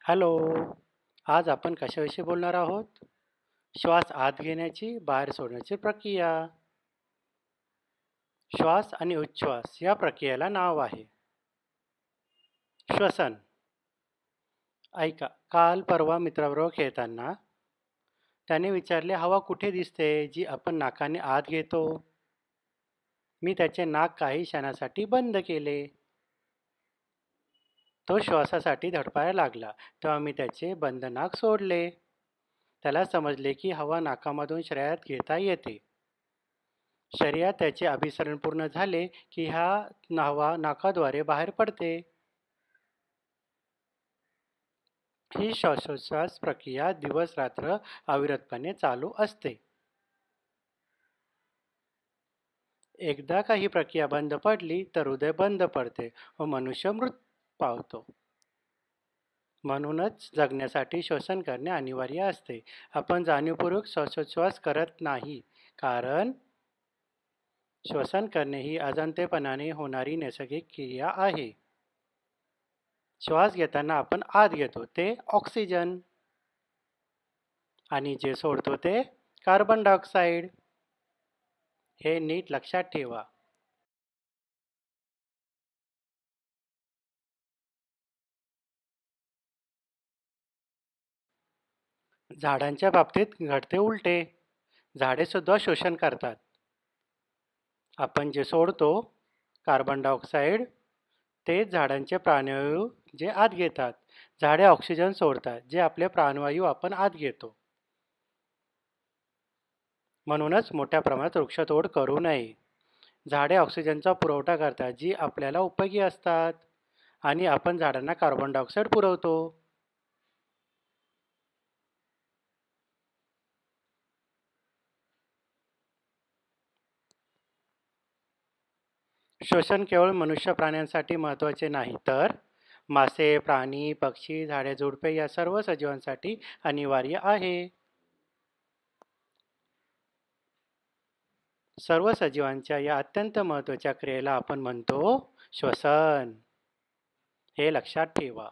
Hello. आज आपण कशाविषयी बोलणार आहोत? श्वास आत घेण्याची, बाहेर सोडण्याची प्रक्रिया. श्वास आणि उच्छ्वास या प्रक्रियेला नाव आहे श्वसन. ऐका, काल परवा मित्राबरोबर खेळताना त्याने विचारले, हवा कुठे दिसते जी आपण नाकाने आत घेतो? मी त्याचे नाक काही क्षणासाठी बंद केले. तो श्वासासाठी धडपायला लागला. तेव्हा मी त्याचे बंद नाक सोडले. त्याला समजले की हवा नाकामधून शरीरात घेता येते. शरीरात त्याचे अभिसरण पूर्ण झाले की हवा नाकाद्वारे बाहेर पडते. ही श्वासोच्छ्वास प्रक्रिया दिवस रात्र अविरतपणे चालू असते. एकदा का ही प्रक्रिया बंद पडली तर हृदय बंद पडते व मनुष्य मृत पावतो. म्हणूनच जगण्यासाठी श्वसन करणे अनिवार्य असते. आपण जाणीवपूर्वक श्वासोच्छ्वास करत नाही, कारण श्वसन करणे ही अजाणतेपणाने होणारी नैसर्गिक क्रिया आहे. श्वास घेताना आपण आत घेतो ते ऑक्सिजन आणि जे सोडतो ते कार्बन डायऑक्साईड. हे नीट लक्षात ठेवा. झाडांच्या बाबतीत घडते उलटे. झाडे सुद्धा शोषण करतात. आपण जे सोडतो कार्बन डायऑक्साईड, तेच झाडांचे प्राणवायू जे आत घेतात. झाडे ऑक्सिजन सोडतात, जे आपले प्राणवायू आपण आत घेतो. म्हणूनच मोठ्या प्रमाणात वृक्षतोड करू नये. झाडे ऑक्सिजनचा पुरवठा करतात, जी आपल्याला उपयोगी असतात, आणि आपण झाडांना कार्बन डायऑक्साईड पुरवतो. श्वसन केवळ मनुष्य प्राण्यांसाठी महत्त्वाचे नाही, तर मासे, प्राणी, पक्षी, झाडे, झुडपे या सर्व सजीवांसाठी अनिवार्य आहे. सर्व सजीवांच्या या अत्यंत महत्त्वाच्या क्रियेला आपण म्हणतो श्वसन. हे लक्षात ठेवा.